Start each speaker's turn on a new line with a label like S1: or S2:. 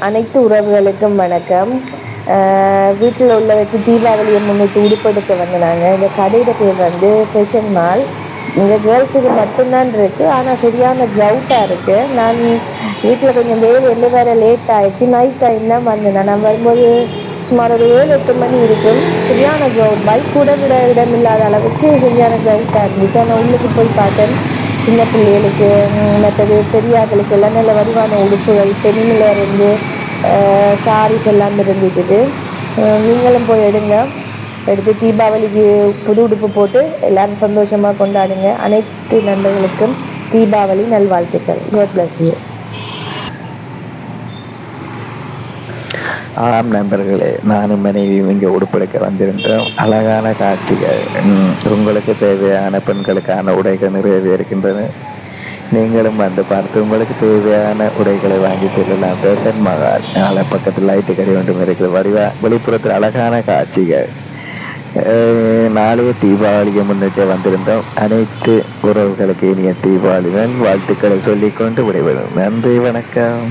S1: அனைத்து உறவுகளுக்கும் வணக்கம். வீட்டில் உள்ளவருக்கு தீபாவளியை முன்னிட்டு உடுப்படுத்த வந்தாங்க. இந்த கடையில் பேர் வந்து ஃபேஷன் மால். இங்கே கேர்ள்ஸுக்கு மட்டும்தான் இருக்குது, ஆனால் சரியான க்ரௌட்டாக இருக்குது. நான் வீட்டில் கொஞ்சம் வேலை வேறு லேட் ஆகிடுச்சு. நைட் டைம் தான் வந்தேன். நான் வரும்போது சுமார் ஒரு 7-8 மணி இருக்கும். சரியான க்ரௌட், பைக் கூட விட இடம் இல்லாத அளவுக்கு சரியான க்ரௌட்டாக இருந்துச்சு. ஆனால் உள்ளுக்கு போய் பார்த்தேன், சின்ன பிள்ளைகளுக்கு மற்றது பெரியார்களுக்கு எல்லாம் நல்ல வடிவான உடுப்புகள் பெண்ணில் இருந்து சாரீஸ் எல்லாம் இருந்துட்டு. நீங்களும் போய் எடுத்து தீபாவளிக்கு புது உடுப்பு போட்டு எல்லாரும் சந்தோஷமாக கொண்டாடுங்க. அனைத்து நண்பர்களுக்கும் தீபாவளி நல்வாழ்த்துக்கள். God bless you.
S2: ஆம் நண்பர்களே, நானும் மனைவியும் இங்கே உடுப்பெடுக்க வந்திருந்தோம். அழகான காட்சிகள். உங்களுக்கு தேவையான பெண்களுக்கான உடைகள் நிறைய இருக்கின்றன. நீங்களும் வந்து பார்த்து உங்களுக்கு தேவையான உடைகளை வாங்கி செல்லலாம். ஃபேஷன் மகால் நாளை பக்கத்தில் லைட்டு கடை ஒன்றும் இருக்குது. வெளிப்புறத்தில் அழகான காட்சிகள். நாளைய தீபாவளியை முன்னிட்டு வந்திருந்தோம். அனைத்து உறவுகளுக்கு இனிய தீபாவளி வாழ்த்துக்களை சொல்லிக்கொண்டு விடைபெறும். நன்றி, வணக்கம்.